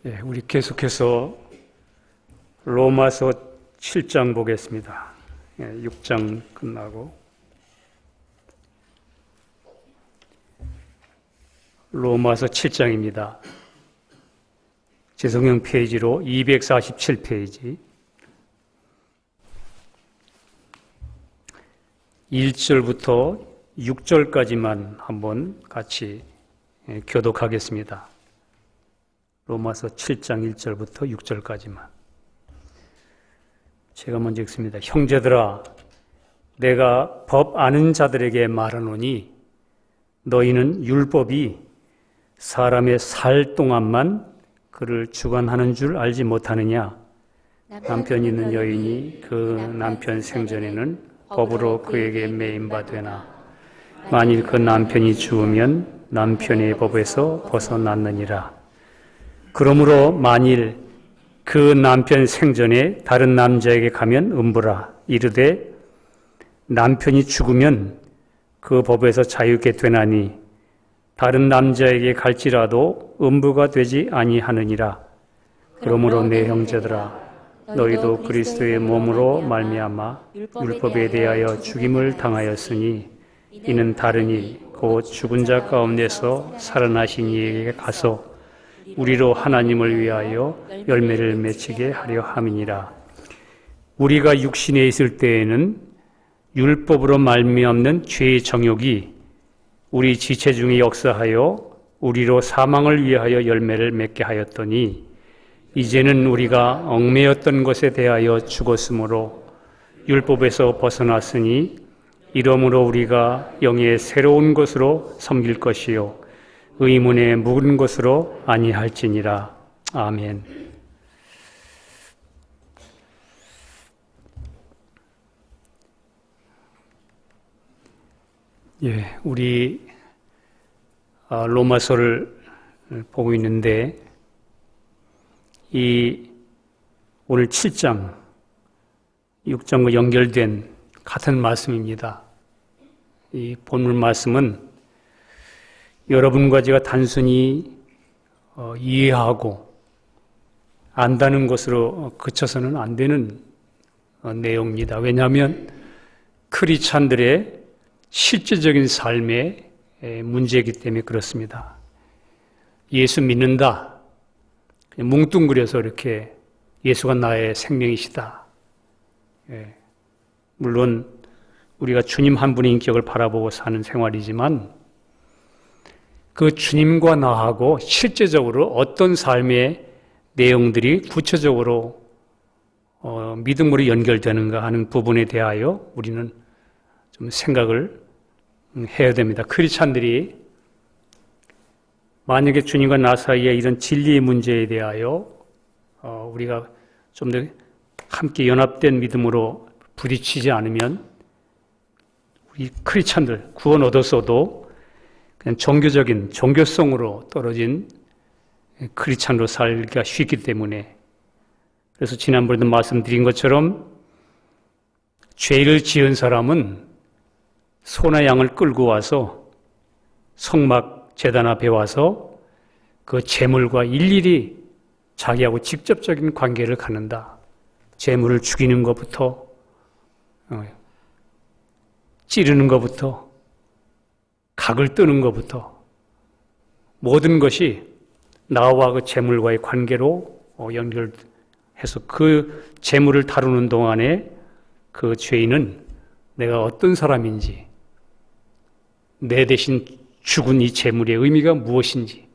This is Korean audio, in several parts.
우리 계속해서 로마서 7장 보겠습니다. 6장 끝나고 로마서 7장입니다. 재성형 페이지로 247페이지 1절부터 6절까지만 한번 같이 교독하겠습니다. 로마서 7장 1절부터 6절까지만. 제가 먼저 읽습니다. 형제들아, 내가 법 아는 자들에게 말하노니 너희는 율법이 사람의 살 동안만 그를 주관하는 줄 알지 못하느냐? 남편 있는 여인이 그 남편 생전에는 법으로 그에게 매임바 되나? 만일 그 남편이 죽으면 남편의 법에서 벗어났느니라. 그러므로 만일 그 남편 생전에 다른 남자에게 가면 음부라. 이르되 남편이 죽으면 그 법에서 자유케 되나니 다른 남자에게 갈지라도 음부가 되지 아니하느니라. 그러므로 내 형제들아, 너희도 그리스도의 몸으로 말미암아 율법에 대하여 죽임을 당하였으니 이는 다르니 곧 죽은 자 가운데서 살아나신 이에게 가서 우리로 하나님을 위하여 열매를 맺히게 하려 함이니라. 우리가 육신에 있을 때에는 율법으로 말미암는 죄의 정욕이 우리 지체 중에 역사하여 우리로 사망을 위하여 열매를 맺게 하였더니 이제는 우리가 얽매였던 것에 대하여 죽었으므로 율법에서 벗어났으니 이러므로 우리가 영의 새로운 것으로 섬길 것이요 의문의 묵은 것으로 아니할지니라. 아멘. 우리 로마서를 보고 있는데 이 오늘 7장, 6장과 연결된 같은 말씀입니다. 이 본문 말씀은 여러분과 제가 단순히 이해하고 안다는 것으로 그쳐서는 안 되는 내용입니다. 왜냐하면 크리스찬들의 실제적인 삶의 문제이기 때문에 그렇습니다. 예수 믿는다, 뭉뚱그려서 이렇게 예수가 나의 생명이시다. 물론 우리가 주님 한 분의 인격을 바라보고 사는 생활이지만 그 주님과 나하고 실제적으로 어떤 삶의 내용들이 구체적으로 믿음으로 연결되는가 하는 부분에 대하여 우리는 좀 생각을 해야 됩니다. 크리스찬들이 만약에 주님과 나 사이에 이런 진리의 문제에 대하여 우리가 좀 더 함께 연합된 믿음으로 부딪히지 않으면 우리 크리스찬들 구원 얻었어도 그냥 종교적인 종교성으로 떨어진 크리스찬으로 살기가 쉽기 때문에, 그래서 지난번에도 말씀드린 것처럼 죄를 지은 사람은 소나 양을 끌고 와서 성막 제단 앞에 와서 그 제물과 일일이 자기하고 직접적인 관계를 갖는다. 제물을 죽이는 것부터 찌르는 것부터 각을 뜨는 것부터 모든 것이 나와 그 제물과의 관계로 연결해서 그 제물을 다루는 동안에 그 죄인은 내가 어떤 사람인지, 내 대신 죽은 이 제물의 의미가 무엇인지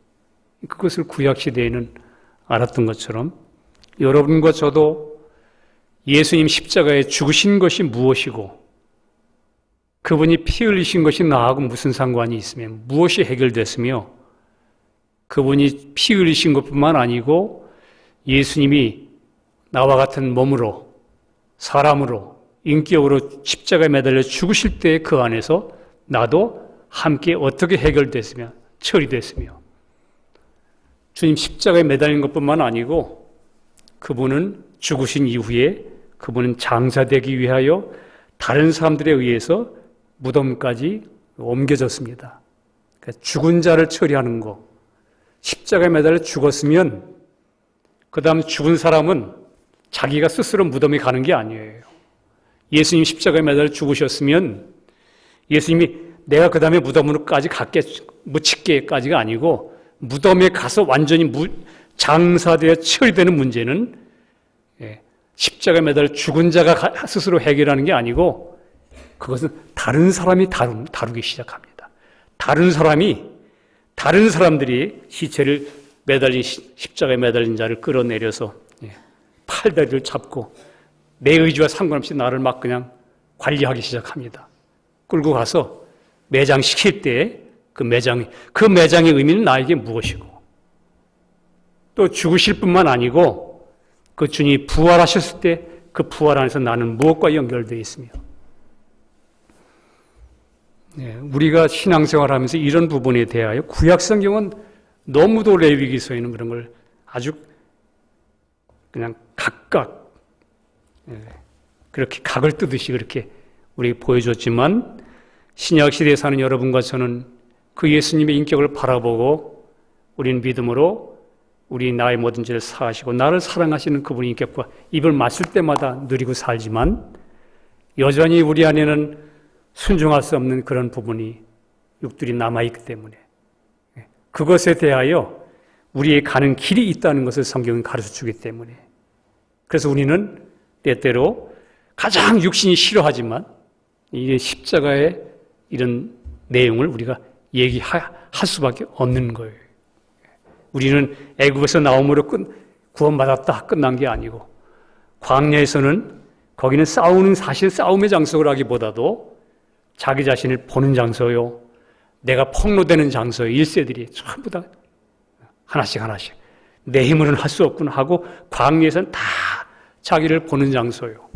그것을 구약시대에는 알았던 것처럼 여러분과 저도 예수님 십자가에 죽으신 것이 무엇이고 그분이 피 흘리신 것이 나하고 무슨 상관이 있으면 무엇이 해결됐으며 그분이 피 흘리신 것뿐만 아니고 예수님이 나와 같은 몸으로 사람으로 인격으로 십자가에 매달려 죽으실 때 그 안에서 나도 함께 어떻게 해결됐으며 처리됐으며 주님 십자가에 매달린 것뿐만 아니고 그분은 죽으신 이후에 그분은 장사되기 위하여 다른 사람들에 의해서 무덤까지 옮겨졌습니다. 그러니까 죽은 자를 처리하는 것, 십자가에 매달려 죽었으면 그 다음 죽은 사람은 자기가 스스로 무덤에 가는 게 아니에요. 예수님 십자가에 매달려 죽으셨으면 예수님이 내가 그 다음에 무덤으로까지 묻힐게까지가 아니고 무덤에 가서 완전히 장사되어 처리되는 문제는 십자가에 매달려 죽은 자가 스스로 해결하는 게 아니고 그것은 다른 사람이 다루기 시작합니다. 다른 사람들이 시체를 십자가에 매달린 자를 끌어내려서 팔다리를 잡고 내 의지와 상관없이 나를 막 그냥 관리하기 시작합니다. 끌고 가서 매장시킬 때 그 매장의 의미는 나에게 무엇이고 또 죽으실 뿐만 아니고 그 주님이 부활하셨을 때 그 부활 안에서 나는 무엇과 연결되어 있으며 우리가 신앙생활하면서 이런 부분에 대하여 구약성경은 너무도 레위기서에는 그런 걸 아주 그냥 각각 그렇게 각을 뜨듯이 그렇게 우리에게 보여줬지만 신약 시대에 사는 여러분과 저는 그 예수님의 인격을 바라보고 우리는 믿음으로 우리 나의 모든 죄를 사하시고 나를 사랑하시는 그분의 인격과 입을 맞출 때마다 누리고 살지만 여전히 우리 안에는 순종할 수 없는 그런 부분이 육들이 남아있기 때문에 그것에 대하여 우리의 가는 길이 있다는 것을 성경은 가르쳐주기 때문에 그래서 우리는 때때로 가장 육신이 싫어하지만 이 십자가의 이런 내용을 우리가 얘기할 수밖에 없는 거예요. 우리는 애굽에서 나옴으로 구원받았다 끝난 게 아니고 광야에서는 거기는 사실 싸움의 장소라기보다도 자기 자신을 보는 장소요. 내가 폭로되는 장소요. 1세들이 전부 다 하나씩 내 힘으로는 할 수 없구나 하고 광야에서는 다 자기를 보는 장소요.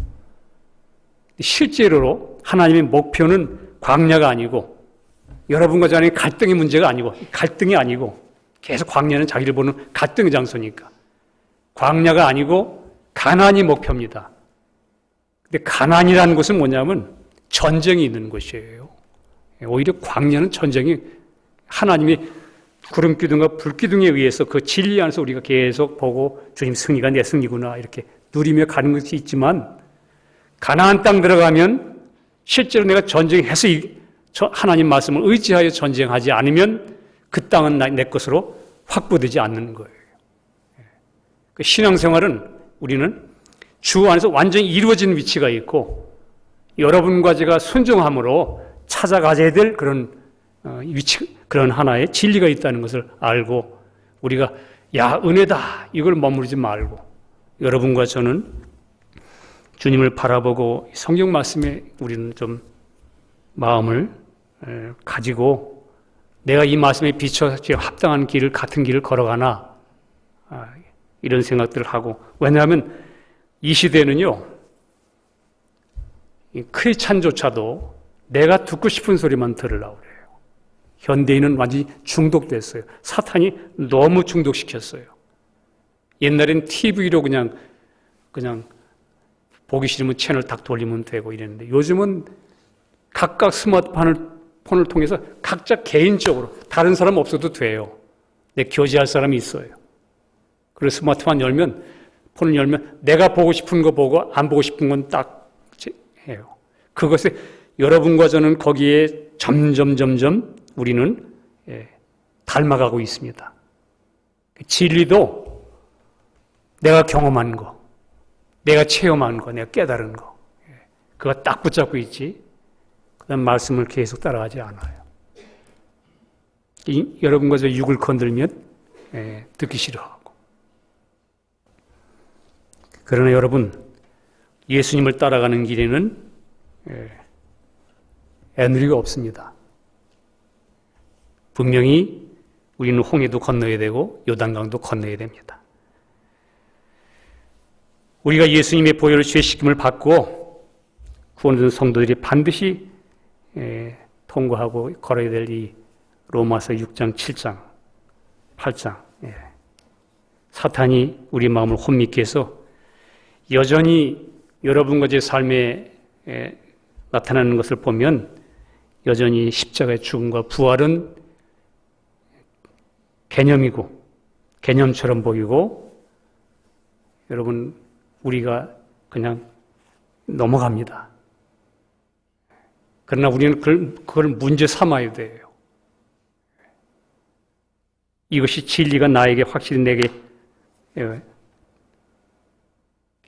실제로 하나님의 목표는 광야가 아니고 여러분과 저의 갈등의 문제가 아니고 갈등이 아니고 계속 광야는 자기를 보는 갈등의 장소니까 광야가 아니고 가나안이 목표입니다. 근데 가나안이라는 곳은 뭐냐면 전쟁이 있는 곳이에요. 오히려 광야는 전쟁이 하나님이 구름기둥과 불기둥에 의해서 그 진리 안에서 우리가 계속 보고 주님 승리가 내 승리구나 이렇게 누리며 가는 것이 있지만 가나안 땅 들어가면 실제로 내가 전쟁해서 하나님 말씀을 의지하여 전쟁하지 않으면 그 땅은 내 것으로 확보되지 않는 거예요. 그 신앙생활은 우리는 주 안에서 완전히 이루어진 위치가 있고 여러분과 제가 순종함으로 찾아가야 될 그런 그런 하나의 진리가 있다는 것을 알고 우리가 은혜다 이걸 머무르지 말고 여러분과 저는 주님을 바라보고 성경 말씀에 우리는 좀 마음을 가지고 내가 이 말씀에 비춰 합당한 같은 길을 걸어가나 이런 생각들을 하고 왜냐하면 이 시대는요 크리스찬조차도 내가 듣고 싶은 소리만 들으려고 그래요. 현대인은 완전히 중독됐어요. 사탄이 너무 중독시켰어요. 옛날엔 TV로 그냥 보기 싫으면 채널 딱 돌리면 되고 이랬는데 요즘은 각각 스마트폰을 통해서 각자 개인적으로 다른 사람 없어도 돼요. 내 교제할 사람이 있어요. 그래서 스마트폰 폰을 열면 내가 보고 싶은 거 보고 안 보고 싶은 건 딱 해요. 그것에 여러분과 저는 거기에 점점 우리는 닮아가고 있습니다. 진리도 내가 경험한 거, 내가 체험한 거, 내가 깨달은 거 그거 딱 붙잡고 있지 그다음 말씀을 계속 따라가지 않아요. 여러분과 저 육을 건들면 듣기 싫어하고 그러나 여러분 예수님을 따라가는 길에는 애누리가 없습니다. 분명히 우리는 홍해도 건너야 되고 요단강도 건너야 됩니다. 우리가 예수님의 보혈로 죄씻김을 받고 구원된 성도들이 반드시 통과하고 걸어야 될 이 로마서 6장, 7장, 8장 사탄이 우리 마음을 혼미케 해서 여전히 여러분과 제 삶에 나타나는 것을 보면 여전히 십자가의 죽음과 부활은 개념이고 개념처럼 보이고 여러분, 우리가 그냥 넘어갑니다. 그러나 우리는 그걸 문제 삼아야 돼요. 이것이 진리가 나에게 확실히 내게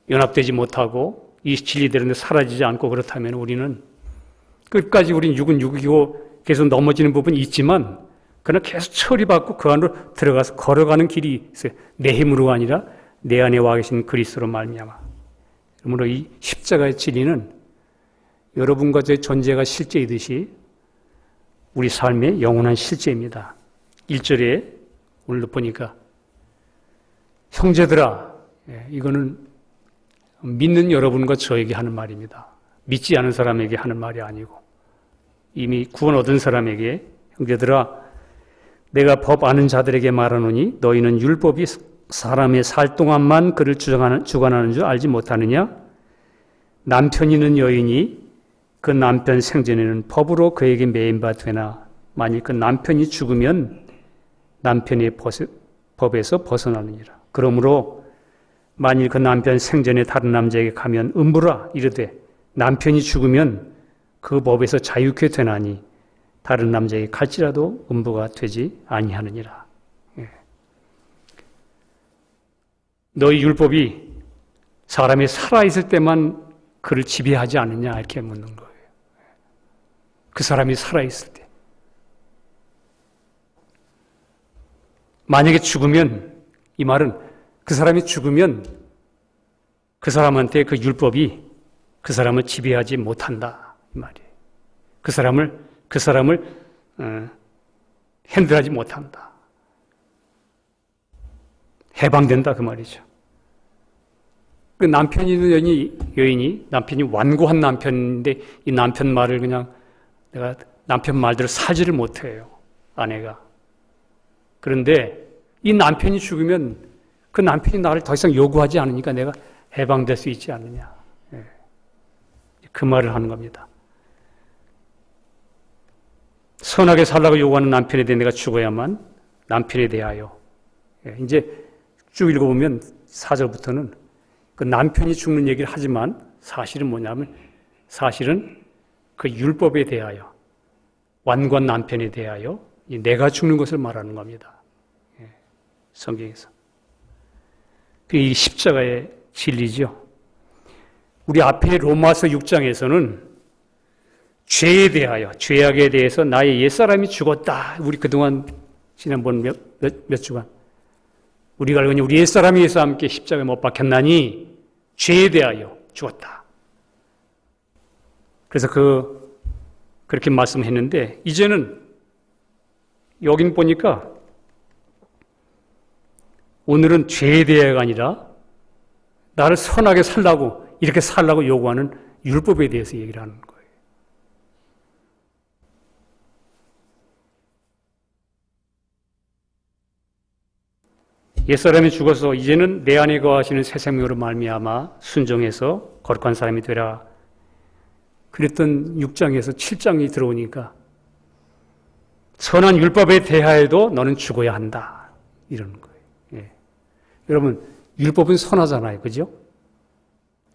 연합되지 못하고 이 진리대로 사라지지 않고 그렇다면 우리는 끝까지 우린 육은 육이고 계속 넘어지는 부분이 있지만 그러나 계속 처리받고 그 안으로 들어가서 걸어가는 길이 있어요. 내 힘으로가 아니라 내 안에 와 계신 그리스도로 말미암아. 그러므로 이 십자가의 진리는 여러분과 저의 존재가 실제이듯이 우리 삶의 영원한 실제입니다. 1절에 오늘 보니까 형제들아, 이거는 믿는 여러분과 저에게 하는 말입니다. 믿지 않은 사람에게 하는 말이 아니고 이미 구원 얻은 사람에게 형제들아, 내가 법 아는 자들에게 말하노니 너희는 율법이 사람의 살 동안만 그를 주관하는 줄 알지 못하느냐? 남편 있는 여인이 그 남편 생전에는 법으로 그에게 매인바 되나 만일 그 남편이 죽으면 남편의 법에서 벗어나느니라. 그러므로 만일 그 남편 생전에 다른 남자에게 가면 음부라 이르되 남편이 죽으면 그 법에서 자유케 되나니 다른 남자에게 갈지라도 음부가 되지 아니하느니라. 너희 율법이 사람이 살아있을 때만 그를 지배하지 않느냐 이렇게 묻는 거예요. 그 사람이 살아있을 때. 만약에 죽으면, 이 말은 그 사람이 죽으면 그 사람한테 그 율법이 그 사람을 지배하지 못한다 이 말이에요. 그 사람을 핸들하지 못한다. 해방된다 그 말이죠. 그 남편이 있는 여인이 남편이 완고한 남편인데 이 남편 말을 그냥 내가 남편 말대로 살지를 못해요. 아내가. 그런데 이 남편이 죽으면 그 남편이 나를 더 이상 요구하지 않으니까 내가 해방될 수 있지 않느냐. 그 말을 하는 겁니다. 선하게 살라고 요구하는 남편에 대해 내가 죽어야만 남편에 대하여. 이제 쭉 읽어보면 4절부터는 그 남편이 죽는 얘기를 하지만 사실은 뭐냐면 사실은 그 율법에 대하여 완고한 남편에 대하여 내가 죽는 것을 말하는 겁니다. 성경에서. 이 십자가의 진리죠. 우리 앞에 로마서 6장에서는 죄에 대하여, 죄악에 대해서 나의 옛사람이 죽었다. 우리 그동안 지난번 몇 주간 우리가 알고 있는 우리 옛사람이 예수와 함께 십자가에 못 박혔나니 죄에 대하여 죽었다. 그래서 그렇게 말씀했는데 이제는 여긴 보니까 오늘은 죄에 대해가 아니라 나를 선하게 살라고 이렇게 살라고 요구하는 율법에 대해서 얘기를 하는 거예요. 옛사람이 죽어서 이제는 내 안에 거하시는 새 생명으로 말미암아 순종해서 거룩한 사람이 되라. 그랬던 6장에서 7장이 들어오니까 선한 율법에 대하여도 너는 죽어야 한다. 이러는 거예요. 예. 여러분, 율법은 선하잖아요. 그죠?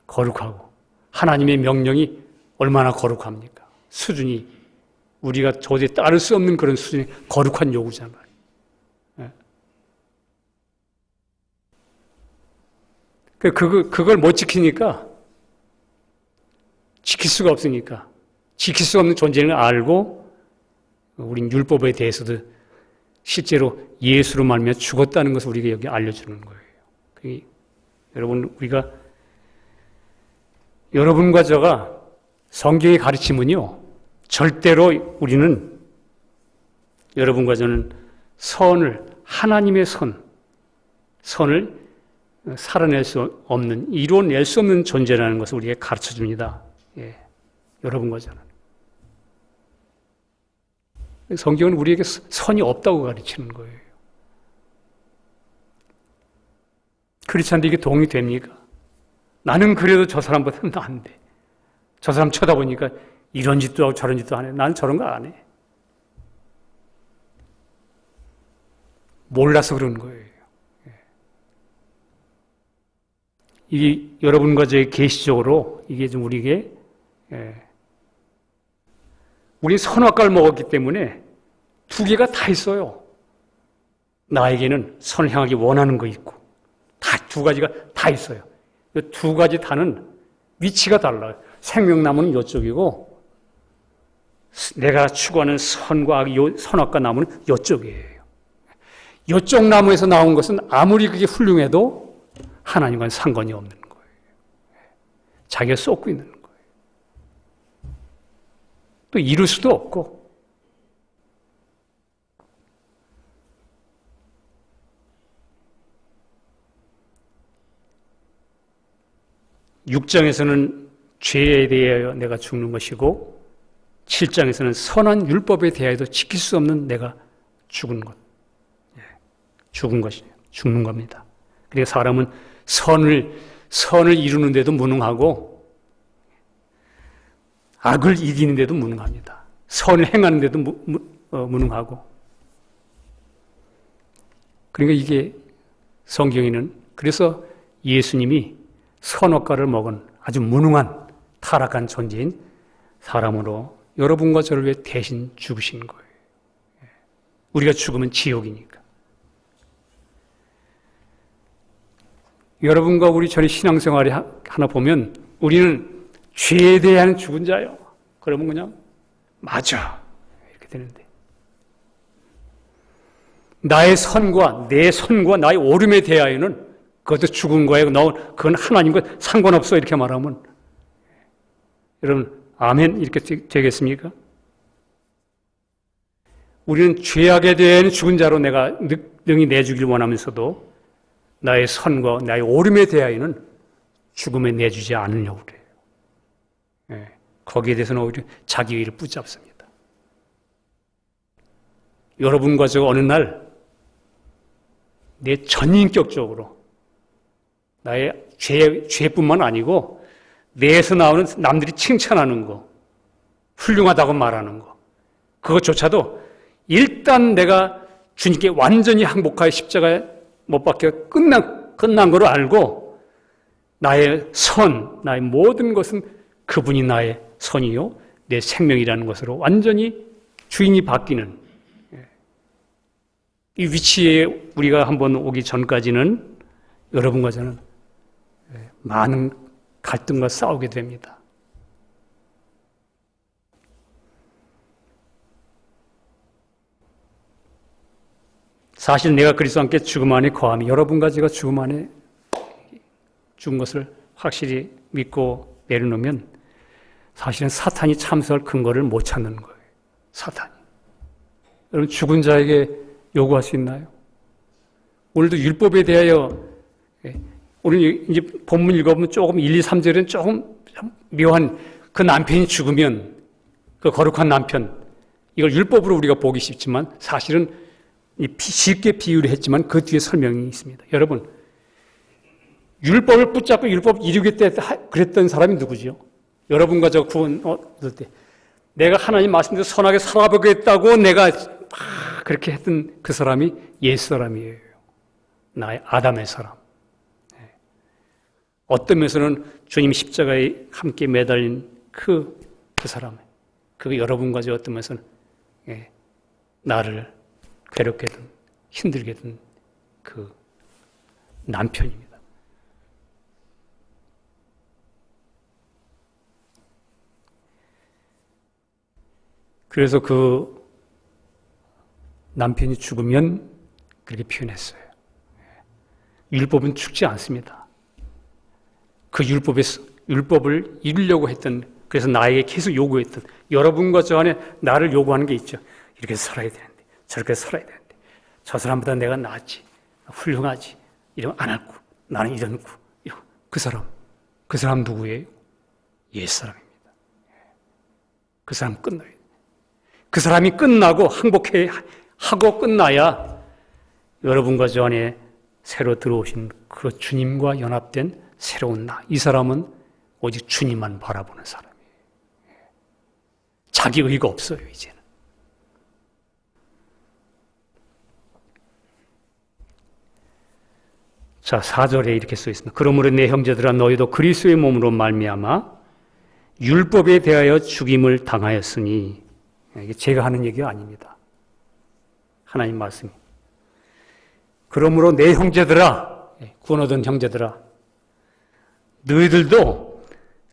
거룩하고. 하나님의 명령이 얼마나 거룩합니까? 수준이 우리가 도저히 따를 수 없는 그런 수준의 거룩한 요구잖아요. 그걸 못 지키니까, 지킬 수가 없으니까, 지킬 수 없는 존재를 알고, 우린 율법에 대해서도 실제로 예수로 말미암아 죽었다는 것을 우리가 여기 알려주는 거예요. 여러분, 여러분과 저가 성경의 가르침은요, 절대로 우리는 여러분과 저는 하나님의 선을 살아낼 수 없는, 이루어낼 수 없는 존재라는 것을 우리에게 가르쳐 줍니다. 여러분과 저는. 성경은 우리에게 선이 없다고 가르치는 거예요. 그렇지 않는데 이게 동의됩니까? 나는 그래도 저 사람보다는 안 돼. 저 사람 쳐다보니까 이런 짓도 하고 저런 짓도 안 해. 나는 저런 거 안 해. 몰라서 그런 거예요. 이 여러분과 저의 계시적으로 이게 좀 우리에게 우리 선악과를 먹었기 때문에 두 개가 다 있어요. 나에게는 선을 향하기 원하는 거 있고 다 두 가지가 다 있어요. 이 두 가지 다는 위치가 달라요. 생명나무는 이쪽이고 내가 추구하는 선과 선악과 나무는 이쪽이에요. 이쪽 나무에서 나온 것은 아무리 그게 훌륭해도 하나님과는 상관이 없는 거예요. 자기가 쏟고 있는 거예요. 또 이룰 수도 없고. 육 장에서는 죄에 대하여 내가 죽는 것이고 7장에서는 선한 율법에 대하여도 지킬 수 없는 내가 죽은 것. 죽은 것이에요. 죽는 겁니다. 그래서 사람은 선을 이루는데도 무능하고 악을 이기는데도 무능합니다. 선을 행하는데도 무능하고. 그러니까 이게 성경에는 그래서 예수님이 선악과를 먹은 아주 무능한 타락한 존재인 사람으로 여러분과 저를 위해 대신 죽으신 거예요. 우리가 죽으면 지옥이니까. 여러분과 우리 전에 신앙생활이 하나 보면 우리는 죄에 대한 죽은 자요. 그러면 그냥 맞아 이렇게 되는데 나의 선과 내 선과 나의 옳음에 대하여는 그것도 죽은 거예요. 그건 하나님과 상관없어 이렇게 말하면 여러분 아멘 이렇게 되겠습니까? 우리는 죄악에 대한 죽은 자로 내가 능히 내주길 원하면서도 나의 선과 나의 옳음에 대하여는 죽음에 내주지 않으려고 그래요. 거기에 대해서는 오히려 자기 의를 붙잡습니다. 여러분과 저 어느 날 내 전인격적으로 나의 죄뿐만 아니고 내에서 나오는 남들이 칭찬하는 거, 훌륭하다고 말하는 거, 그것조차도 일단 내가 주님께 완전히 항복하여 십자가에 못 박혀 끝난 걸 알고 나의 선, 나의 모든 것은 그분이 나의 선이요 내 생명이라는 것으로 완전히 주인이 바뀌는 이 위치에 우리가 한번 오기 전까지는 여러분과 저는 많은 갈등과 싸우게 됩니다. 사실 내가 그리스도 함께 죽음 안에 거함이 여러분과 제가 죽음 안에 죽은 것을 확실히 믿고 내려놓으면 사실은 사탄이 참석할 근거를 못 찾는 거예요. 사탄이. 여러분 죽은 자에게 요구할 수 있나요? 오늘도 율법에 대하여 오늘 이제 본문 읽어보면 조금 1, 2, 3절은 조금 묘한 그 남편이 죽으면 그 거룩한 남편 이걸 율법으로 우리가 보기 쉽지만 사실은 쉽게 비유를 했지만 그 뒤에 설명이 있습니다. 여러분 율법을 붙잡고 율법 이루겠다 그랬던 사람이 누구죠? 여러분과 저 구원 얻을 때 내가 하나님 말씀대로 선하게 살아보겠다고 내가 그렇게 했던 그 사람이 옛 사람이에요. 나의 아담의 사람. 어떤 면에서는 주님 십자가에 함께 매달린 그 사람, 그 여러분과 저 어떤 면에서는 나를 괴롭게 든, 힘들게 든 그 남편입니다. 그래서 그 남편이 죽으면 그렇게 표현했어요. 율법은 죽지 않습니다. 그 율법을 이루려고 했던, 그래서 나에게 계속 요구했던, 여러분과 저 안에 나를 요구하는 게 있죠. 이렇게 살아야 되는데, 저렇게 살아야 되는데, 저 사람보다 내가 낫지, 훌륭하지, 이러면 안 하고, 나는 이러고, 그 사람 누구예요? 옛사람입니다. 그 사람 끝나야 돼. 그 사람이 끝나고 항복하고 끝나야 여러분과 저 안에 새로 들어오신 그 주님과 연합된 새로운 나. 이 사람은 오직 주님만 바라보는 사람이에요. 자기 의가 없어요, 이제는. 자, 4절에 이렇게 써 있습니다. 그러므로 내 형제들아 너희도 그리스도의 몸으로 말미암아 율법에 대하여 죽임을 당하였으니, 이게 제가 하는 얘기가 아닙니다. 하나님 말씀이. 그러므로 내 형제들아, 구원 얻은 형제들아, 너희들도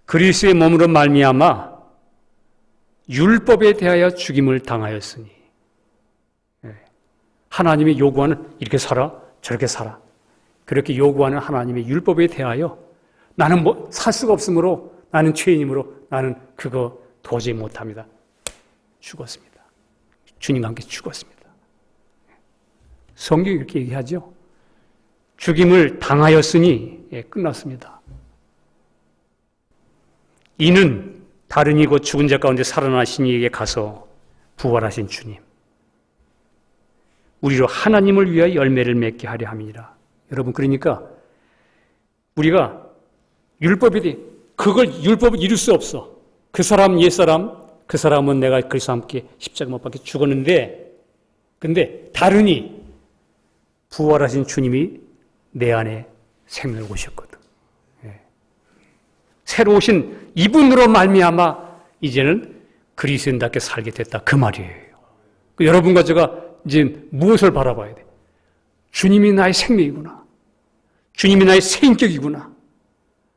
그리스도의 몸으로 말미암아 율법에 대하여 죽임을 당하였으니, 하나님이 요구하는 이렇게 살아 저렇게 살아 그렇게 요구하는 하나님의 율법에 대하여 나는 뭐 살 수가 없으므로, 나는 죄인이므로 나는 그거 도저히 못합니다. 죽었습니다. 주님과 함께 죽었습니다. 성경이 이렇게 얘기하죠. 죽임을 당하였으니, 끝났습니다. 이는 다른 이고 죽은 자 가운데 살아나신 이에게 가서 부활하신 주님, 우리로 하나님을 위하여 열매를 맺게 하려 함이니라. 여러분, 그러니까 우리가 그걸 율법을 이룰 수 없어. 그 사람, 옛사람, 그 사람은 내가 그리스도와 함께 십자가 못 박혀 죽었는데, 근데 다르니 부활하신 주님이 내 안에 생명을 오셨거든. 새로 오신 이분으로 말미암아 이제는 그리스도인답게 살게 됐다, 그 말이에요. 여러분과 제가 이제 무엇을 바라봐야 돼? 주님이 나의 생명이구나. 주님이 나의 새 인격이구나.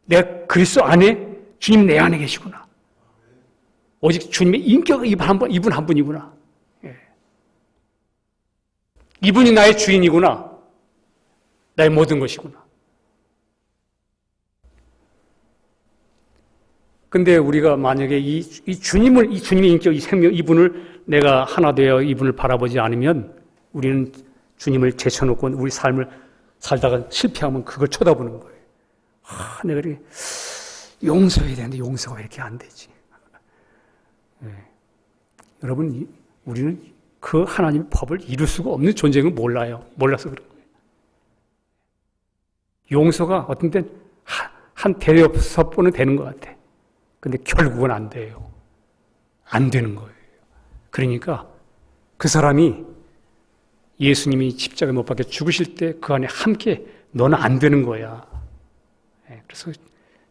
내가 그리스도 안에, 주님 내 안에 계시구나. 오직 주님의 인격은 이분 한 분이구나. 이분이 나의 주인이구나. 나의 모든 것이구나. 근데 우리가 만약에 이 주님의 인격, 이 생명, 이분을 내가 하나 되어 이분을 바라보지 않으면 우리는 주님을 제쳐놓고 우리 삶을 살다가 실패하면 그걸 쳐다보는 거예요. 내가 이렇게 용서해야 되는데 용서가 이렇게 안 되지. 여러분, 우리는 그 하나님의 법을 이룰 수가 없는 존재인 걸 몰라요. 몰라서 그런 거예요. 용서가 어떤 때는 한 대여섯 번은 되는 것 같아. 근데 결국은 안 돼요. 안 되는 거예요. 그러니까 그 사람이 예수님이 십자가에 못 박혀 죽으실 때 그 안에 함께 너는 안 되는 거야. 그래서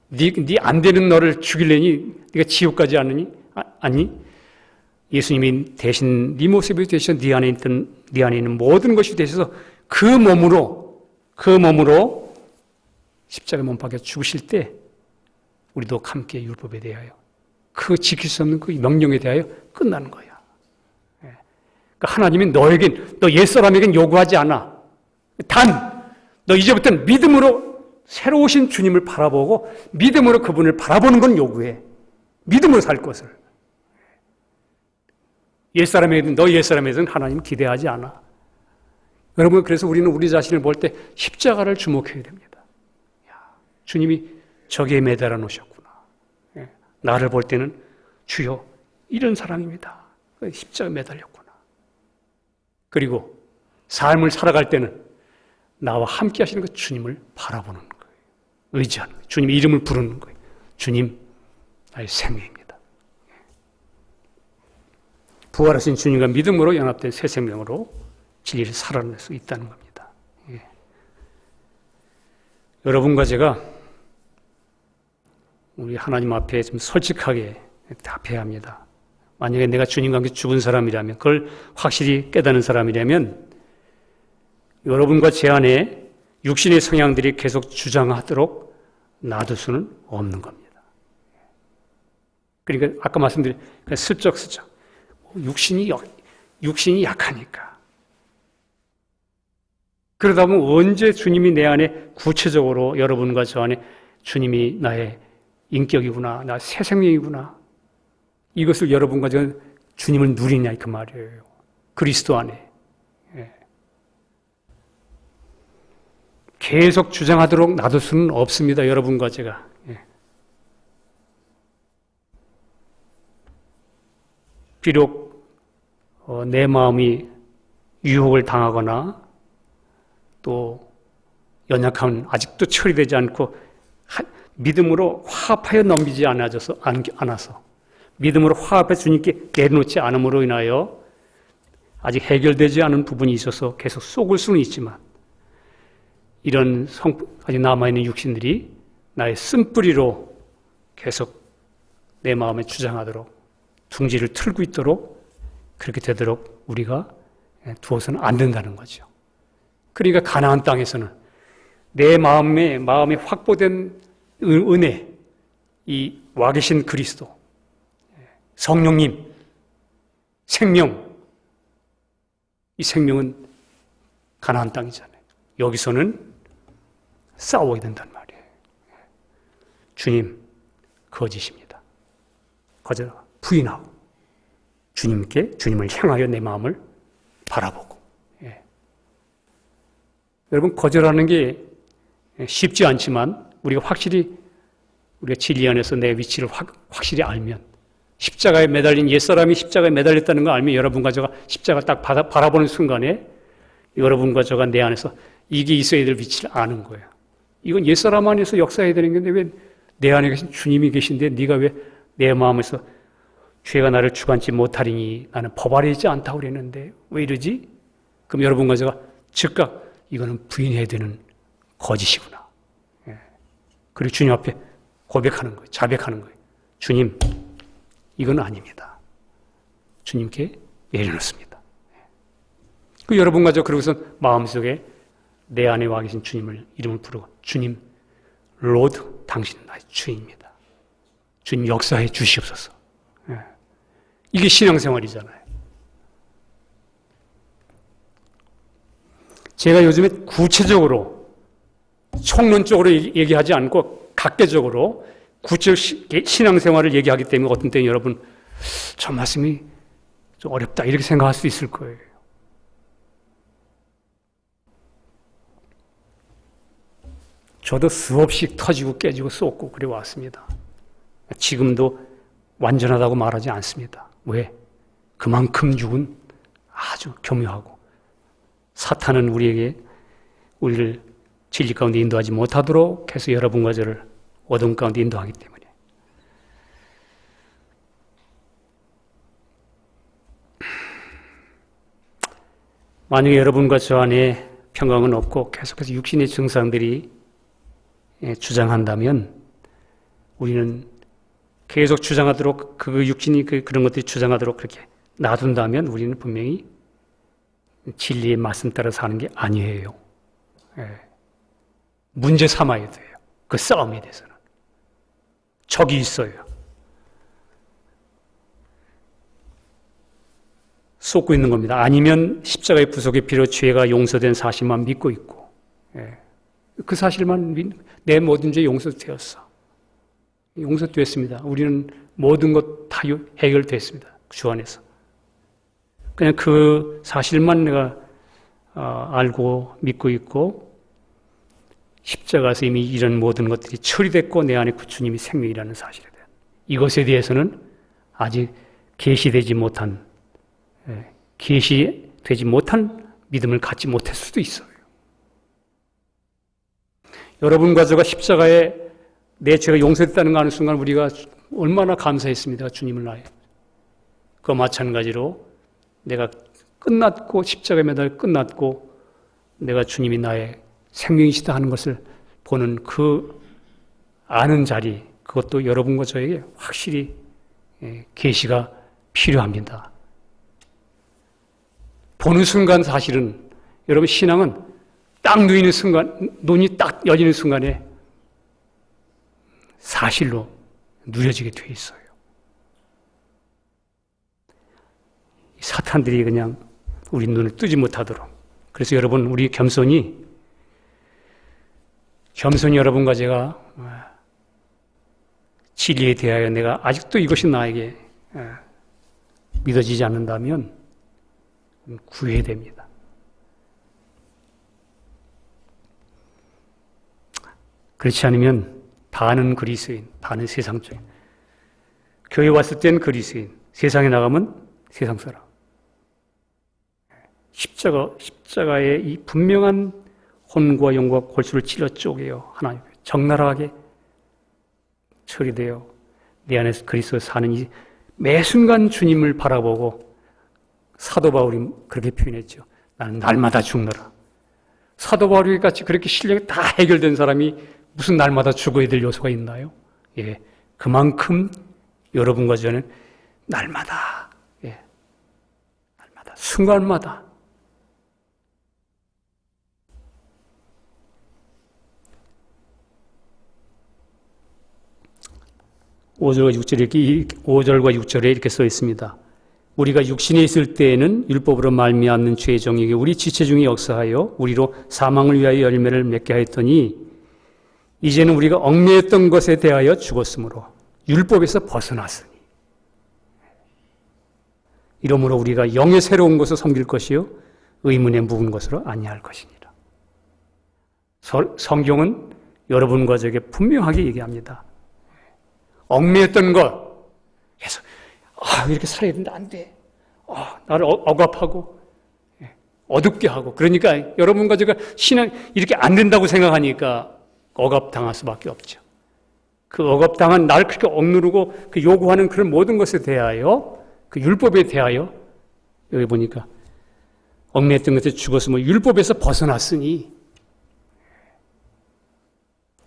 네 안 되는 너를 죽이려니 네가 지옥 가지 않으니? 아니, 예수님이 대신 네 모습이 되셔서 네 안에 있는 모든 것이 되셔서 그 몸으로 십자가에 못 박혀 죽으실 때 우리도 함께 율법에 대하여 그 지킬 수 없는 그 명령에 대하여 끝나는 거야. 그러니까 하나님이 너 옛사람에겐 요구하지 않아. 단, 너 이제부터는 믿음으로 새로 오신 주님을 바라보고 믿음으로 그분을 바라보는 건 요구해. 믿음으로 살 것을. 너 옛사람에게는 하나님 기대하지 않아. 여러분, 그래서 우리는 우리 자신을 볼 때 십자가를 주목해야 됩니다. 주님이 저기에 매달아 놓으셨구나. 나를 볼 때는 주여 이런 사람입니다. 십자가에 매달렸구나. 그리고 삶을 살아갈 때는 나와 함께 하시는 그 주님을 바라보는 거예요. 의지하는 거예요. 주님의 이름을 부르는 거예요. 주님, 나의 생명입니다. 부활하신 주님과 믿음으로 연합된 새 생명으로 진리를 살아낼 수 있다는 겁니다. 여러분과 제가 우리 하나님 앞에 좀 솔직하게 답해야 합니다. 만약에 내가 주님과 함께 죽은 사람이라면, 그걸 확실히 깨닫는 사람이라면 여러분과 제 안에 육신의 성향들이 계속 주장하도록 놔둘 수는 없는 겁니다. 그러니까 아까 말씀드린 슬쩍슬쩍 육신이 약하니까. 그러다 보면 언제 주님이 내 안에 구체적으로 여러분과 저 안에 주님이 나의 인격이구나, 나 새 생명이구나, 이것을 여러분과 저 주님을 누리냐 그 말이에요. 그리스도 안에. 계속 주장하도록 놔둘 수는 없습니다. 여러분과 제가. 비록 내 마음이 유혹을 당하거나 또 연약함은 아직도 처리되지 않고 믿음으로 화합하여 넘기지 않아서 믿음으로 화합해 주님께 내려놓지 않음으로 인하여 아직 해결되지 않은 부분이 있어서 계속 속을 수는 있지만 이런 아직 남아있는 육신들이 나의 쓴뿌리로 계속 내 마음에 주장하도록 둥지를 틀고 있도록 그렇게 되도록 우리가 두어서는 안 된다는 거죠. 그러니까 가나안 땅에서는 내 마음에 확보된 은혜, 이 와 계신 그리스도, 성령님, 생명, 이 생명은 가나안 땅이잖아요. 여기서는 싸워야 된단 말이에요. 주님, 거짓입니다. 거절하고 부인하고 주님을 향하여 내 마음을 바라보고. 여러분, 거절하는 게 쉽지 않지만 우리가 진리 안에서 내 위치를 확실히 알면, 십자가에 매달린 옛사람이 십자가에 매달렸다는 걸 알면 여러분과 제가 십자가 딱 바라보는 순간에 여러분과 제가 내 안에서 이게 있어야 될 위치를 아는 거예요. 이건 옛사람 안에서 역사해야 되는 건데 왜 내 안에 계신 주님이 계신데 네가 왜 내 마음에서 죄가 나를 주관치 못하리니 나는 법 아래 있지 않다고 그랬는데 왜 이러지? 그럼 여러분과 제가 즉각 이거는 부인해야 되는 거짓이구나. 그리고 주님 앞에 고백하는 거예요. 자백하는 거예요. 주님, 이건 아닙니다. 주님께 내려놓습니다. 그 여러분과 저 그러고서 마음속에 내 안에 와 계신 주님을 이름을 부르고 주님, 로드, 당신은 나의 주인입니다. 주님 역사해 주시옵소서. 이게 신앙생활이잖아요. 제가 요즘에 구체적으로 총론적으로 얘기하지 않고 각계적으로 구체적 신앙생활을 얘기하기 때문에 어떤 때는 여러분 저 말씀이 좀 어렵다 이렇게 생각할 수 있을 거예요. 저도 수없이 터지고 깨지고 쏟고 그래 왔습니다. 지금도 완전하다고 말하지 않습니다. 왜? 그만큼 육은 아주 교묘하고 사탄은 우리를 진리 가운데 인도하지 못하도록 해서 여러분과 저를 어둠 가운데 인도하기 때문에. 만약에 여러분과 저 안에 평강은 없고 계속해서 육신의 증상들이 주장한다면 우리는 계속 주장하도록 그 육신이 그런 것들이 주장하도록 그렇게 놔둔다면 우리는 분명히 진리의 말씀 따라 사는 게 아니에요. 문제 삼아야 돼요. 그 싸움에 대해서는. 적이 있어요. 쏟고 있는 겁니다. 아니면 십자가의 부속의 피로 죄가 용서된 사실만 믿고 있고, 그 사실만 내 모든 죄 용서되었어. 용서됐습니다. 우리는 모든 것 다 해결됐습니다. 주 안에서. 그냥 그 사실만 내가 알고 믿고 있고 십자가에서 이미 이런 모든 것들이 처리됐고 내 안에 그 주님이 생명이라는 사실에 대한 이것에 대해서는 아직 계시되지 못한 믿음을 갖지 못할 수도 있어요. 여러분과 제가 십자가에 내 죄가 용서됐다는 거 아는 순간 우리가 얼마나 감사했습니다. 주님을 나의. 그와 마찬가지로 내가 끝났고 십자가에 매달려 끝났고 내가 주님이 나의 생명이시다 하는 것을 보는 그 아는 자리, 그것도 여러분과 저에게 확실히 계시가 필요합니다. 보는 순간 사실은 여러분 신앙은 딱 누이는 순간, 눈이 딱 열리는 순간에 사실로 누려지게 돼 있어요. 사탄들이 그냥 우리 눈을 뜨지 못하도록. 그래서 여러분 우리 겸손히 여러분과 제가 진리에 대하여 내가 아직도 이것이 나에게 믿어지지 않는다면 구해야 됩니다. 그렇지 않으면 반은 그리스도인, 반은 세상적인. 교회 왔을 땐 그리스도인, 세상에 나가면 세상 사람. 십자가의 이 분명한 혼과 영과 골수를 찔러 쪼개요. 하나님 적나라하게 처리되어 내 안에서 그리스도 사는 이 매 순간 주님을 바라보고 사도 바울이 그렇게 표현했죠. 나는 날마다 죽노라. 사도 바울 같이 그렇게 실력이 다 해결된 사람이 무슨 날마다 죽어야 될 요소가 있나요? 예, 그만큼 여러분과 저는 날마다, 예, 날마다, 순간마다 오절과 6절에 이렇게 써 있습니다. 우리가 육신에 있을 때에는 율법으로 말미암는 죄의 정욕이 우리 지체 중에 역사하여 우리로 사망을 위하여 열매를 맺게 하였더니 이제는 우리가 얽매였던 것에 대하여 죽었으므로 율법에서 벗어났으니 이러므로 우리가 영의 새로운 것을 섬길 것이요 의문에 묵은 것으로 아니할 것이니라. 성경은 여러분과 저에게 분명하게 얘기합니다. 얽매였던 것, 그래서 이렇게 살아야 된다, 안 돼. 나를 억압하고 어둡게 하고, 그러니까 여러분과 제가 신앙 이렇게 안 된다고 생각하니까 억압당할 수밖에 없죠. 그 억압당한 나를 그렇게 억누르고 그 요구하는 그런 모든 것에 대하여, 그 율법에 대하여, 여기 보니까 얽매였던 것에 죽었으면 율법에서 벗어났으니,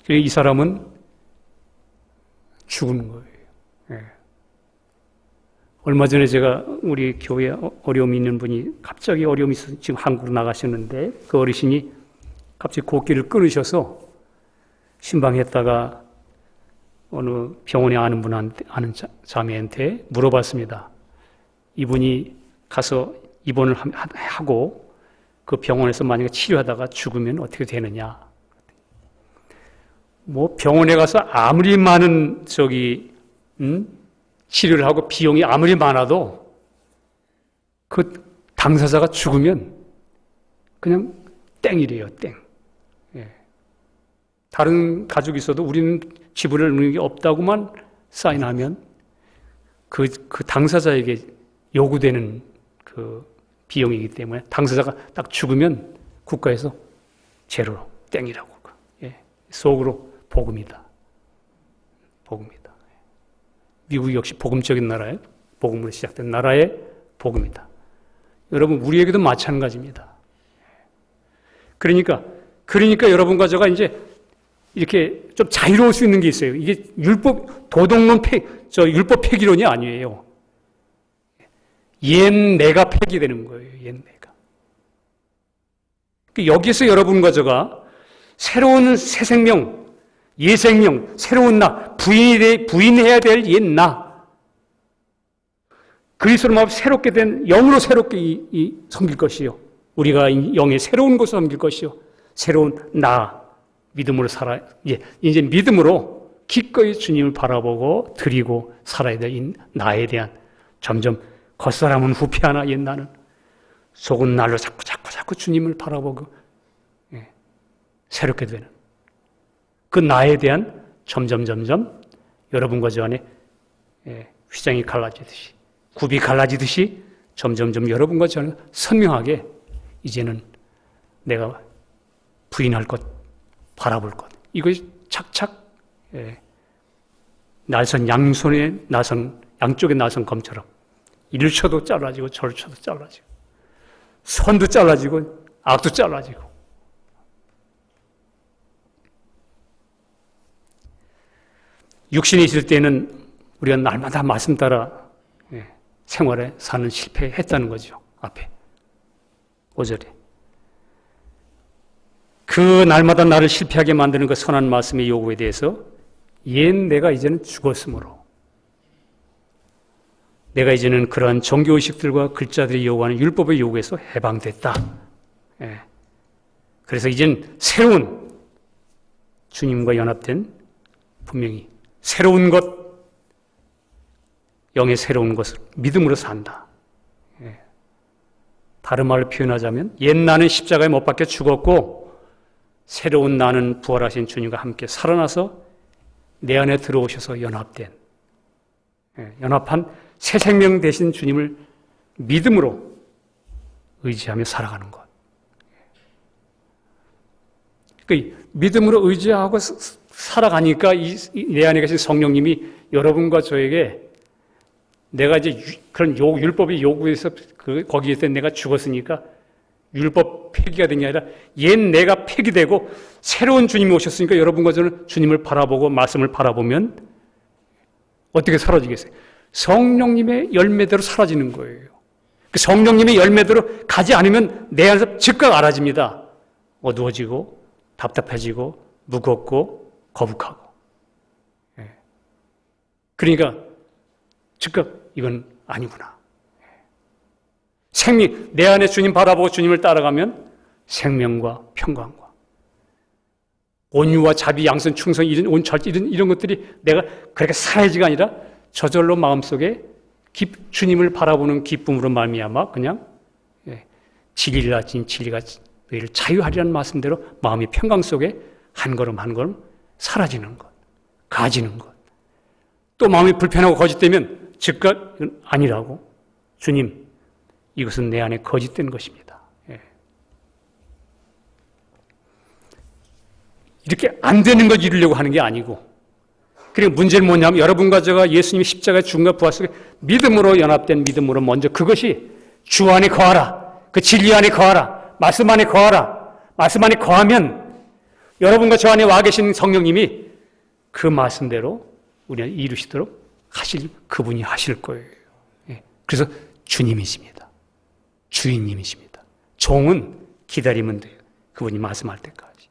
이 사람은 죽은 거예요. 예. 얼마 전에 제가 우리 교회에 어려움이 있는 분이 갑자기 어려움이 있어서 지금 한국으로 나가셨는데 그 어르신이 갑자기 곡기를 끊으셔서 신방했다가 어느 병원에 아는 분한테, 아는 자매한테 물어봤습니다. 이분이 가서 입원을 하고 그 병원에서 만약에 치료하다가 죽으면 어떻게 되느냐. 뭐 병원에 가서 아무리 많은 치료를 하고 비용이 아무리 많아도 그 당사자가 죽으면 그냥 땡이래요, 땡. 예. 다른 가족이 있어도 우리는 지불할 능력이 없다고만 사인하면 그 당사자에게 요구되는 그 비용이기 때문에 당사자가 딱 죽으면 국가에서 제로로 땡이라고. 예. 속으로 복음이다. 복음이다. 미국이 역시 복음적인 나라예요. 복음으로 시작된 나라의 복음이다. 여러분, 우리에게도 마찬가지입니다. 그러니까 여러분과 제가 이제 이렇게 좀 자유로울 수 있는 게 있어요. 이게 율법 폐기론이 아니에요. 옛 내가 폐기되는 거예요. 옛 내가. 여기서 여러분과 제가 새로운 새 생명, 옛 생명, 새로운 나, 부인해야 될 옛 나, 그리스도로 말하면 새롭게 된 영으로 새롭게 섬길 것이요. 우리가 영의 새로운 것을 섬길 것이요. 새로운 나, 믿음으로 살아. 이제 믿음으로 기꺼이 주님을 바라보고 드리고 살아야 될 이 나에 대한 점점 겉사람은 후피하나 옛 나는 속은 날로 자꾸 주님을 바라보고 새롭게 되는 그 나에 대한 점점 여러분과 저 안에 휘장이 갈라지듯이 굽이 갈라지듯이 점점 여러분과 저는 선명하게 이제는 내가 부인할 것, 바라볼 것, 이것이 착착 날선 양손에 양쪽에 날선 검처럼 이를 쳐도 잘라지고 저를 쳐도 잘라지고 선도 잘라지고 악도 잘라지고 육신에 있을 때는 우리가 날마다 말씀 따라 생활에 사는 실패했다는 거죠. 앞에 5절에 그 날마다 나를 실패하게 만드는 그 선한 말씀의 요구에 대해서 옛 내가 이제는 죽었으므로 내가 이제는 그러한 종교의식들과 글자들이 요구하는 율법의 요구에서 해방됐다. 그래서 이제는 새로운 주님과 연합된 분명히 새로운 것, 영의 새로운 것을 믿음으로 산다. 다른 말로 표현하자면 옛 나는 십자가에 못 박혀 죽었고 새로운 나는 부활하신 주님과 함께 살아나서 내 안에 들어오셔서 연합한 새 생명 되신 주님을 믿음으로 의지하며 살아가는 것. 그러니까 믿음으로 의지하고 살아가니까 내 안에 계신 성령님이 여러분과 저에게 내가 이제 그런 율법의 요구에서 거기에서 내가 죽었으니까 율법 폐기가 된 게 아니라 옛 내가 폐기되고 새로운 주님이 오셨으니까 여러분과 저는 주님을 바라보고 말씀을 바라보면 어떻게 사라지겠어요? 성령님의 열매대로 사라지는 거예요. 그 성령님의 열매대로 가지 않으면 내 안에서 즉각 알아집니다. 어두워지고 답답해지고 무겁고 거북하고. 그러니까 즉각 이건 아니구나. 생명, 내 안에 주님 바라보고 주님을 따라가면 생명과 평강과 온유와 자비, 양선, 충성, 이런 것들이 내가 그렇게 사회지가 아니라 저절로 마음속에 주님을 바라보는 기쁨으로 말미암아 그냥 진리라 진리가 너희를 자유하리라는 말씀대로 마음이 평강 속에 한 걸음 한 걸음 사라지는 것, 가지는 것. 또 마음이 불편하고 거짓되면 즉각 아니라고 주님 이것은 내 안에 거짓된 것입니다. 이렇게 안 되는 걸 이루려고 하는 게 아니고 그리고 문제는 뭐냐면 여러분과 제가 예수님이 십자가의 죽음과 부활 속에 믿음으로 연합된 믿음으로 먼저 그것이 주 안에 거하라. 그 진리 안에 거하라. 말씀 안에 거하라. 말씀 안에 거하면 여러분과 저 안에 와 계신 성령님이 그 말씀대로 우리가 이루시도록 그분이 하실 거예요. 그래서 주님이십니다. 주인님이십니다. 종은 기다리면 돼요. 그분이 말씀할 때까지.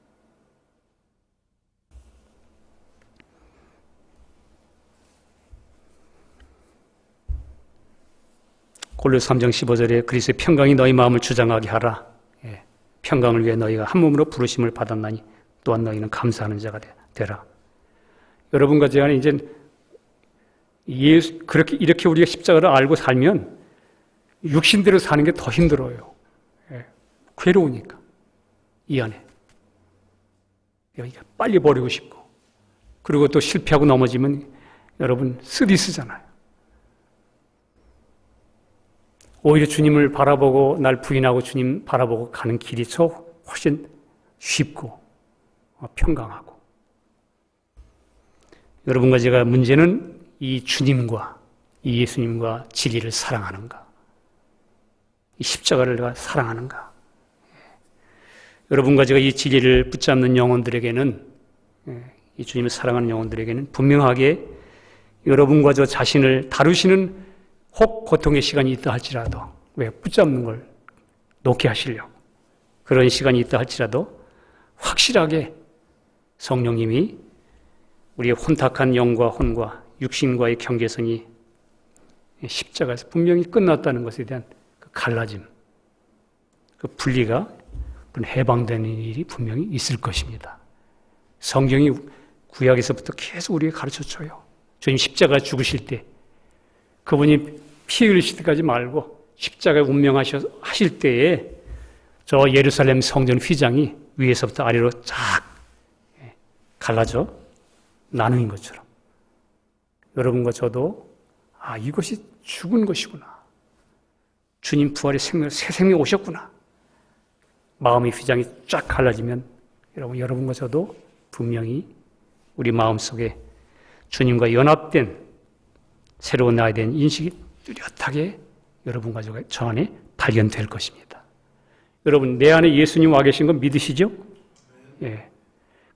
골로새 3장 15절에 그리스도의 평강이 너희 마음을 주장하게 하라. 평강을 위해 너희가 한 몸으로 부르심을 받았나니 또한 너희는 감사하는 자가 되라. 여러분과 제 안에 이제 이렇게 우리가 십자가를 알고 살면 육신대로 사는 게 더 힘들어요. 괴로우니까 이 안에 여기가 빨리 버리고 싶고 그리고 또 실패하고 넘어지면 여러분 쓰디쓰잖아요. 오히려 주님을 바라보고 날 부인하고 주님 바라보고 가는 길이 훨씬 쉽고 평강하고 여러분과 제가 문제는 이 주님과 이 예수님과 진리를 사랑하는가 이 십자가를 내가 사랑하는가 여러분과 제가 이 진리를 붙잡는 영혼들에게는 이 주님을 사랑하는 영혼들에게는 분명하게 여러분과 저 자신을 다루시는 혹 고통의 시간이 있다 할지라도 왜 붙잡는 걸 놓게 하시려고 그런 시간이 있다 할지라도 확실하게 성령님이 우리의 혼탁한 영과 혼과 육신과의 경계선이 십자가에서 분명히 끝났다는 것에 대한 그 갈라짐, 그 분리가 해방되는 일이 분명히 있을 것입니다. 성경이 구약에서부터 계속 우리에게 가르쳐줘요. 주님 십자가 죽으실 때 그분이 피 흘리실 때까지 말고 십자가에 운명하실 때에 저 예루살렘 성전 휘장이 위에서부터 아래로 쫙 갈라져 나누인 것처럼 여러분과 저도 이것이 죽은 것이구나. 주님 부활의 새 생명이 오셨구나. 마음의 휘장이 쫙 갈라지면 여러분과 저도 분명히 우리 마음속에 주님과 연합된 새로운 나에 대한 인식이 뚜렷하게 여러분과 저 안에 발견될 것입니다. 여러분, 내 안에 예수님 와 계신 건 믿으시죠? 예.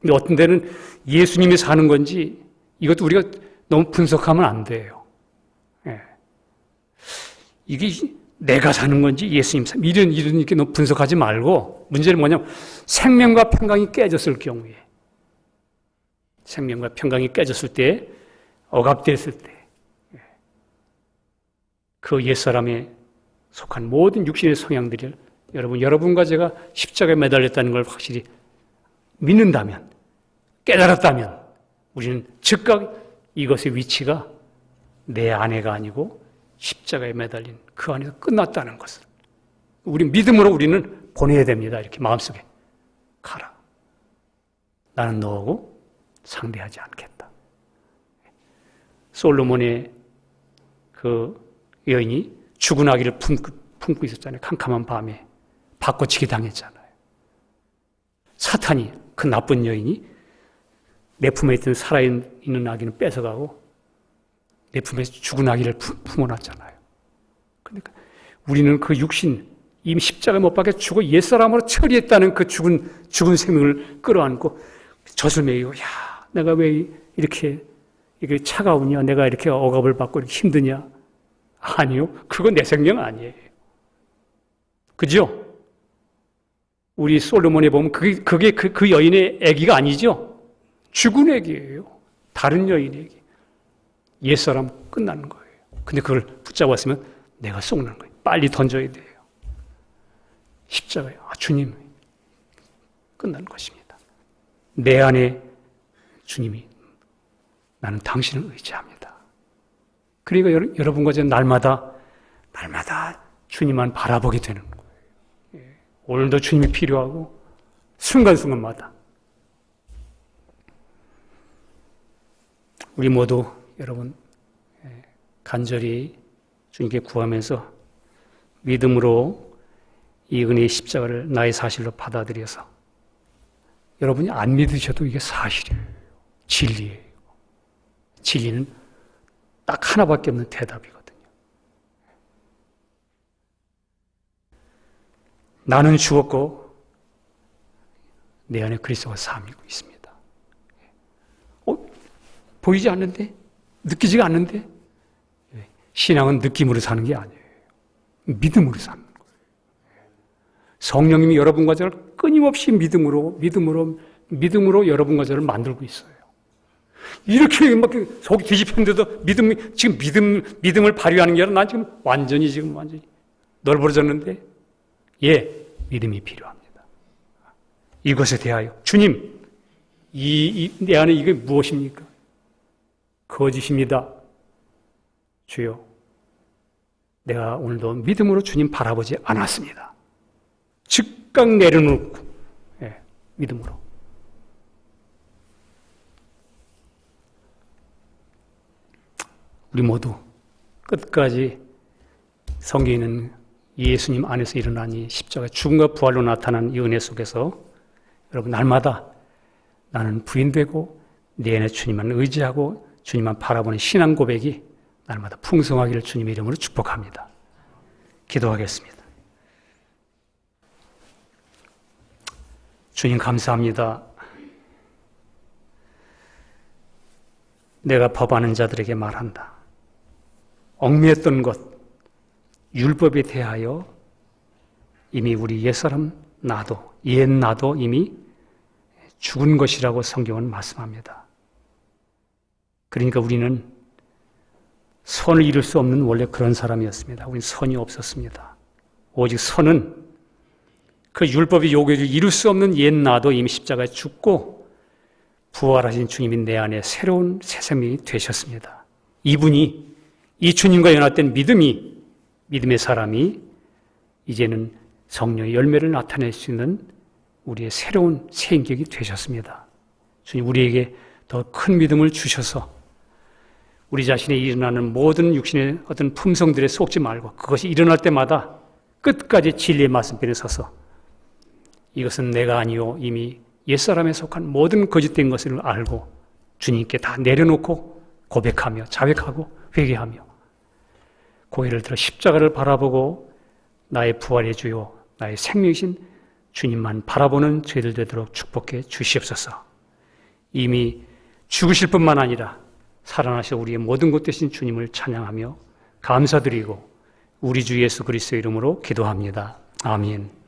근데 어떤 데는 예수님이 사는 건지 이것도 우리가 너무 분석하면 안 돼요. 예. 이게 내가 사는 건지 예수님 사는 이런 이렇게 너무 분석하지 말고 문제는 뭐냐면 생명과 평강이 깨졌을 경우에 생명과 평강이 깨졌을 때 억압됐을 때 그 옛사람에 속한 모든 육신의 성향들을 여러분과 제가 십자가에 매달렸다는 걸 확실히 믿는다면, 깨달았다면 우리는 즉각 이것의 위치가 내 아내가 아니고 십자가에 매달린 그 안에서 끝났다는 것을 우리 믿음으로 우리는 보내야 됩니다. 이렇게 마음속에 가라. 나는 너하고 상대하지 않겠다. 솔로몬의 그 여인이 죽은 아기를 품고 있었잖아요. 캄캄한 밤에 바꿔치기 당했잖아요. 사탄이 그 나쁜 여인이 내 품에 있던 살아있는 아기는 뺏어가고 내 품에 죽은 아기를 품어놨잖아요. 그러니까 우리는 그 육신, 이미 십자가에 못 박혀 죽어 옛사람으로 처리했다는 그 죽은 생명을 끌어안고 젖을 먹이고, 야, 내가 왜 이렇게 차가우냐? 내가 이렇게 억압을 받고 이렇게 힘드냐? 아니요. 그건 내 생명 아니에요. 그죠? 우리 솔로몬에 보면 그게 그 여인의 아기가 아니죠? 죽은 아기예요. 다른 여인의 아기. 옛사람 끝나는 거예요. 근데 그걸 붙잡았으면 내가 속는 거예요. 빨리 던져야 돼요. 십자가에, 주님, 끝나는 것입니다. 내 안에 주님이, 나는 당신을 의지합니다. 그러니까 여러분과 저 날마다 주님만 바라보게 되는 거예요. 오늘도 주님이 필요하고, 순간순간마다. 우리 모두 여러분, 간절히 주님께 구하면서 믿음으로 이 은혜의 십자가를 나의 사실로 받아들여서, 여러분이 안 믿으셔도 이게 사실이에요. 진리예요. 진리는 딱 하나밖에 없는 대답이거든요. 나는 죽었고 내 안에 그리스도가 살고 있습니다. 보이지 않는데? 느끼지가 않는데? 신앙은 느낌으로 사는 게 아니에요. 믿음으로 사는 거예요. 성령님이 여러분과 저를 끊임없이 믿음으로 여러분과 저를 만들고 있어요. 이렇게 막 속이 뒤집혔는데도 믿음을 발휘하는 게 아니라 난 지금 완전히 널브러졌는데, 믿음이 필요합니다. 이것에 대하여 주님, 내 안에 이게 무엇입니까? 거짓입니다. 주여, 내가 오늘도 믿음으로 주님 바라보지 않았습니다. 즉각 내려놓고, 믿음으로. 우리 모두 끝까지 성경에 있는 예수님 안에서 일어난 이 십자가 죽음과 부활로 나타난 이 은혜 속에서 여러분 날마다 나는 부인되고 내 안에 주님만 의지하고 주님만 바라보는 신앙 고백이 날마다 풍성하기를 주님의 이름으로 축복합니다. 기도하겠습니다. 주님 감사합니다. 내가 법하는 자들에게 말한다. 얽매였던 것, 율법에 대하여 이미 우리 옛사람 나도 이미 죽은 것이라고 성경은 말씀합니다. 그러니까 우리는 선을 이룰 수 없는 원래 그런 사람이었습니다. 우리는 선이 없었습니다. 오직 선은 그 율법의 요구를 이룰 수 없는 옛 나도 이미 십자가에 죽고 부활하신 주님이 내 안에 새로운 새 생명이 되셨습니다. 이분이 이 주님과 연합된 믿음의 사람이 이제는 성령의 열매를 나타낼 수 있는 우리의 새로운 새 인격이 되셨습니다. 주님, 우리에게 더 큰 믿음을 주셔서 우리 자신이 일어나는 모든 육신의 어떤 품성들에 속지 말고 그것이 일어날 때마다 끝까지 진리의 맞은편에 서서 이것은 내가 아니요 이미 옛사람에 속한 모든 거짓된 것을 알고 주님께 다 내려놓고 고백하며 자백하고 회개하며 고개를 들어 십자가를 바라보고 나의 부활의 주요 나의 생명이신 주님만 바라보는 저희들 되도록 축복해 주시옵소서. 이미 죽으실 뿐만 아니라 살아나셔 우리의 모든 것 되신 주님을 찬양하며 감사드리고 우리 주 예수 그리스도의 이름으로 기도합니다. 아멘.